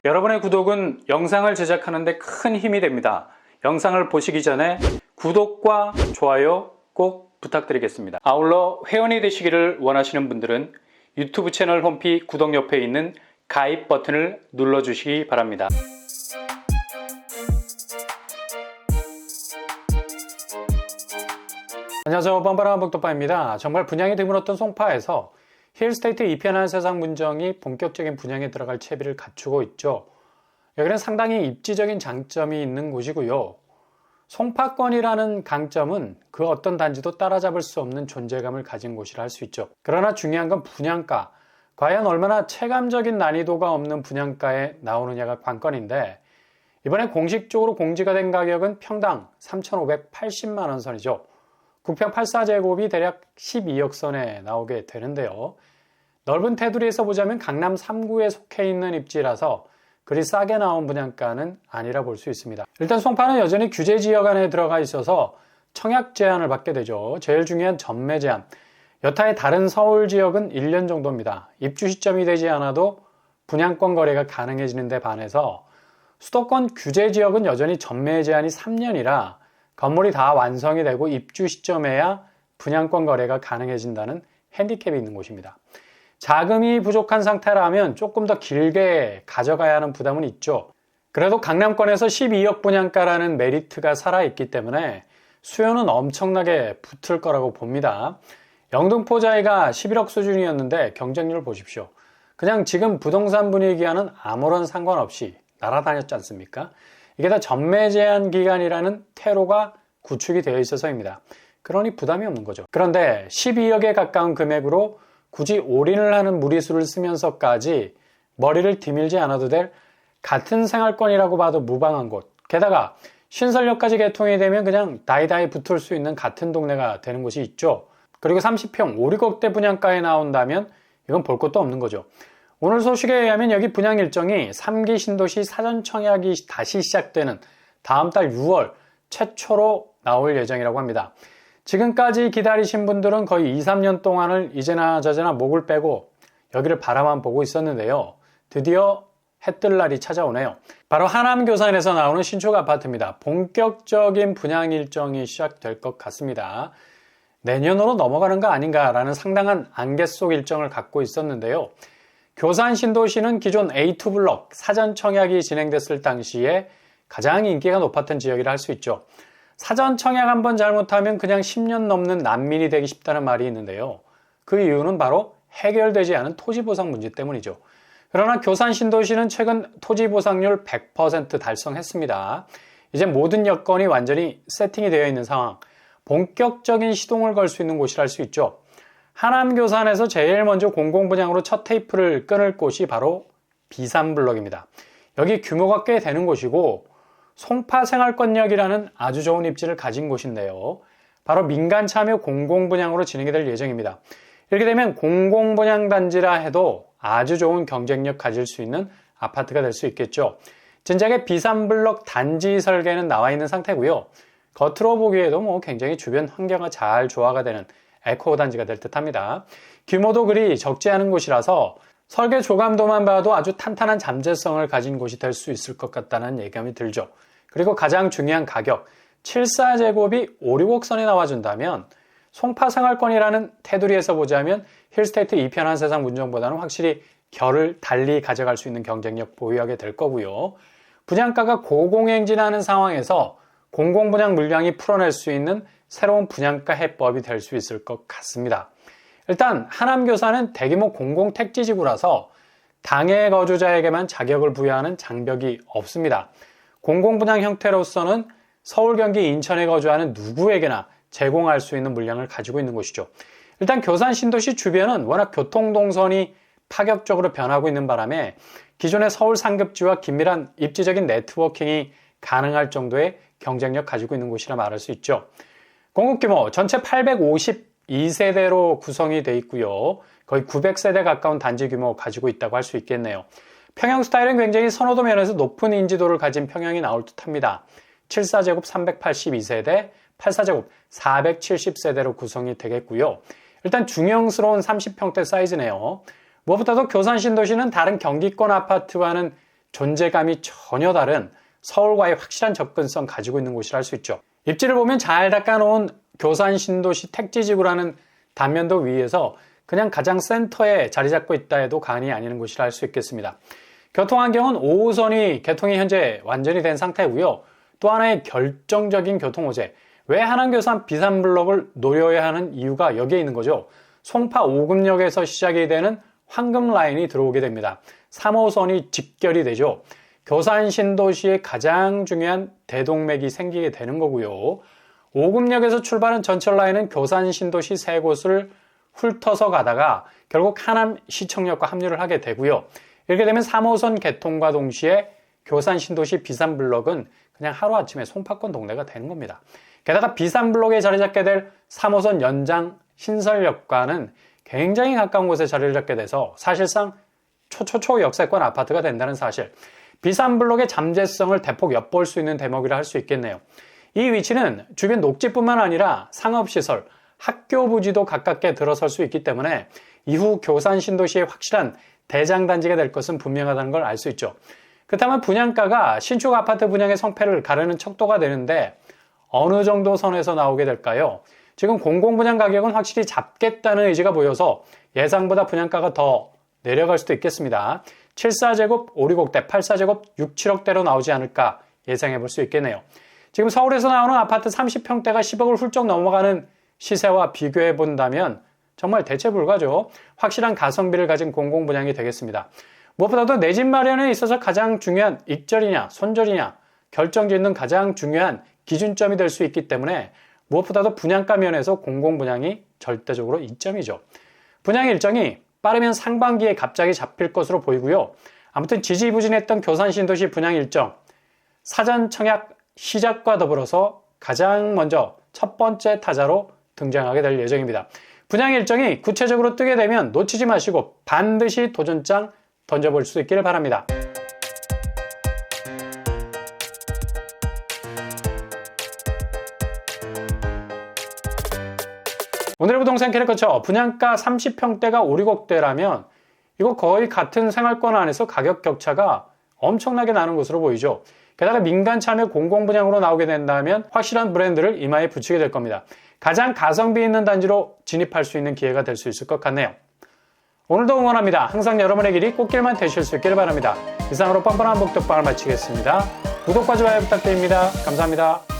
여러분의 구독은 영상을 제작하는 데 큰 힘이 됩니다. 영상을 보시기 전에 구독과 좋아요 꼭 부탁드리겠습니다. 아울러 회원이 되시기를 원하시는 분들은 유튜브 채널 홈피 구독 옆에 있는 가입 버튼을 눌러주시기 바랍니다. 안녕하세요. 뻔뻔한 복도파입니다. 정말 분양이 드물었던 송파에서 힐스테이트 2편한 세상 문정이 본격적인 분양에 들어갈 채비를 갖추고 있죠. 여기는 상당히 입지적인 장점이 있는 곳이고요. 송파권이라는 강점은 그 어떤 단지도 따라잡을 수 없는 존재감을 가진 곳이라 할 수 있죠. 그러나 중요한 건 분양가. 과연 얼마나 체감적인 난이도가 없는 분양가에 나오느냐가 관건인데, 이번에 공식적으로 공지가 된 가격은 평당 3,580만 원 선이죠. 국평 84제곱이 대략 12억 선에 나오게 되는데요. 넓은 테두리에서 보자면 강남 3구에 속해 있는 입지라서 그리 싸게 나온 분양가는 아니라 볼 수 있습니다. 일단 송파는 여전히 규제 지역 안에 들어가 있어서 청약 제한을 받게 되죠. 제일 중요한 전매 제한. 여타의 다른 서울 지역은 1년 정도입니다. 입주 시점이 되지 않아도 분양권 거래가 가능해지는 데 반해서 수도권 규제 지역은 여전히 전매 제한이 3년이라 건물이 다 완성이 되고 입주 시점에야 분양권 거래가 가능해진다는 핸디캡이 있는 곳입니다. 자금이 부족한 상태라면 조금 더 길게 가져가야 하는 부담은 있죠. 그래도 강남권에서 12억 분양가라는 메리트가 살아있기 때문에 수요는 엄청나게 붙을 거라고 봅니다. 영등포자이가 11억 수준이었는데 경쟁률 보십시오. 그냥 지금 부동산 분위기와는 아무런 상관없이 날아다녔지 않습니까? 이게 다 전매 제한 기간이라는 퇴로가 구축이 되어 있어서입니다. 그러니 부담이 없는 거죠. 그런데 12억에 가까운 금액으로 굳이 올인을 하는 무리수를 쓰면서까지 머리를 디밀지 않아도 될 같은 생활권이라고 봐도 무방한 곳. 게다가 신설역까지 개통이 되면 그냥 다이다이 붙을 수 있는 같은 동네가 되는 곳이 있죠. 그리고 30평 5, 6억대 분양가에 나온다면 이건 볼 것도 없는 거죠. 오늘 소식에 의하면 여기 분양 일정이 3기 신도시 사전 청약이 다시 시작되는 다음 달 6월 최초로 나올 예정이라고 합니다. 지금까지 기다리신 분들은 거의 2, 3년 동안을 이제나 저제나 목을 빼고 여기를 바라만 보고 있었는데요. 드디어 해 뜰 날이 찾아오네요. 바로 하남교산에서 나오는 신축 아파트입니다. 본격적인 분양 일정이 시작될 것 같습니다. 내년으로 넘어가는 거 아닌가라는 상당한 안갯 속 일정을 갖고 있었는데요. 교산 신도시는 기존 A2 블록 사전 청약이 진행됐을 당시에 가장 인기가 높았던 지역이라 할 수 있죠. 사전 청약 한번 잘못하면 그냥 10년 넘는 난민이 되기 쉽다는 말이 있는데요. 그 이유는 바로 해결되지 않은 토지 보상 문제 때문이죠. 그러나 교산 신도시는 최근 토지 보상률 100% 달성했습니다. 이제 모든 여건이 완전히 세팅이 되어 있는 상황, 본격적인 시동을 걸 수 있는 곳이라 할 수 있죠. 하남교산에서 제일 먼저 공공분양으로 첫 테이프를 끊을 곳이 바로 B3블럭입니다. 여기 규모가 꽤 되는 곳이고 송파 생활권역이라는 아주 좋은 입지를 가진 곳인데요. 바로 민간 참여 공공분양으로 진행이 될 예정입니다. 이렇게 되면 공공분양단지라 해도 아주 좋은 경쟁력 가질 수 있는 아파트가 될 수 있겠죠. 진작에 B3블럭 단지 설계는 나와 있는 상태고요. 겉으로 보기에도 굉장히 주변 환경과 잘 조화가 되는 에코 단지가 될 듯합니다. 규모도 그리 적지 않은 곳이라서 설계 조감도만 봐도 아주 탄탄한 잠재성을 가진 곳이 될 수 있을 것 같다는 예감이 들죠. 그리고 가장 중요한 가격, 74제곱이 5, 6억 선에 나와준다면 송파 생활권이라는 테두리에서 보자면 힐스테이트 2편한 세상 문정보다는 확실히 결을 달리 가져갈 수 있는 경쟁력 보유하게 될 거고요. 분양가가 고공행진하는 상황에서 공공분양 물량이 풀어낼 수 있는 새로운 분양가 해법이 될 수 있을 것 같습니다. 일단 하남교산은 대규모 공공택지지구라서 당해 거주자에게만 자격을 부여하는 장벽이 없습니다. 공공분양 형태로서는 서울, 경기, 인천에 거주하는 누구에게나 제공할 수 있는 물량을 가지고 있는 곳이죠. 일단 교산 신도시 주변은 워낙 교통동선이 파격적으로 변하고 있는 바람에 기존의 서울 상급지와 긴밀한 입지적인 네트워킹이 가능할 정도의 경쟁력 가지고 있는 곳이라 말할 수 있죠. 공급규모 전체 852세대로 구성이 되어 있고요. 거의 900세대 가까운 단지 규모 가지고 있다고 할 수 있겠네요. 평형 스타일은 굉장히 선호도 면에서 높은 인지도를 가진 평형이 나올 듯합니다. 74제곱 382세대, 84제곱 470세대로 구성이 되겠고요. 일단 중형스러운 30평대 사이즈네요. 무엇보다도 교산 신도시는 다른 경기권 아파트와는 존재감이 전혀 다른 서울과의 확실한 접근성 가지고 있는 곳이라 할 수 있죠. 입지를 보면 잘 닦아놓은 교산 신도시 택지지구라는 단면도 위에서 그냥 가장 센터에 자리 잡고 있다 해도 과언이 아닌 곳이라 할 수 있겠습니다. 교통환경은 5호선이 개통이 현재 완전히 된 상태고요. 또 하나의 결정적인 교통호재, 왜 한남교산 비산블럭을 노려야 하는 이유가 여기에 있는 거죠. 송파 5급역에서 시작이 되는 황금라인이 들어오게 됩니다. 3호선이 직결이 되죠. 교산 신도시의 가장 중요한 대동맥이 생기게 되는 거고요. 5급역에서 출발한 전철 라인은 교산 신도시 세 곳을 훑어서 가다가 결국 하남 시청역과 합류를 하게 되고요. 이렇게 되면 3호선 개통과 동시에 교산 신도시 비산블럭은 그냥 하루아침에 송파권 동네가 되는 겁니다. 게다가 비산블럭에 자리 잡게 될 3호선 연장 신설역과는 굉장히 가까운 곳에 자리를 잡게 돼서 사실상 초초초 역세권 아파트가 된다는 사실, 비산블럭의 잠재성을 대폭 엿볼 수 있는 대목이라 할 수 있겠네요. 이 위치는 주변 녹지뿐만 아니라 상업시설, 학교 부지도 가깝게 들어설 수 있기 때문에 이후 교산 신도시의 확실한 대장단지가 될 것은 분명하다는 걸 알 수 있죠. 그렇다면 분양가가 신축 아파트 분양의 성패를 가르는 척도가 되는데 어느 정도 선에서 나오게 될까요? 지금 공공분양 가격은 확실히 잡겠다는 의지가 보여서 예상보다 분양가가 더 내려갈 수도 있겠습니다. 74제곱 5,6억대, 84제곱 6, 7억대로 나오지 않을까 예상해 볼 수 있겠네요. 지금 서울에서 나오는 아파트 30평대가 10억을 훌쩍 넘어가는 시세와 비교해 본다면 정말 대체 불가죠. 확실한 가성비를 가진 공공분양이 되겠습니다. 무엇보다도 내 집 마련에 있어서 가장 중요한 익절이냐 손절이냐 결정짓는 가장 중요한 기준점이 될 수 있기 때문에 무엇보다도 분양가 면에서 공공분양이 절대적으로 이점이죠. 분양 일정이 빠르면 상반기에 갑자기 잡힐 것으로 보이고요. 아무튼 지지부진했던 교산 신도시 분양 일정, 사전 청약 시작과 더불어서 가장 먼저 첫 번째 타자로 등장하게 될 예정입니다. 분양 일정이 구체적으로 뜨게 되면 놓치지 마시고 반드시 도전장 던져볼 수 있기를 바랍니다. 오늘의 부동산 캐릭터처 분양가 30평대가 5, 6억대라면 이거 거의 같은 생활권 안에서 가격 격차가 엄청나게 나는 것으로 보이죠. 게다가 민간 참여 공공분양으로 나오게 된다면 확실한 브랜드를 이마에 붙이게 될 겁니다. 가장 가성비 있는 단지로 진입할 수 있는 기회가 될 수 있을 것 같네요. 오늘도 응원합니다. 항상 여러분의 길이 꽃길만 되실 수 있기를 바랍니다. 이상으로 뻔뻔한 복덕방을 마치겠습니다. 구독과 좋아요 부탁드립니다. 감사합니다.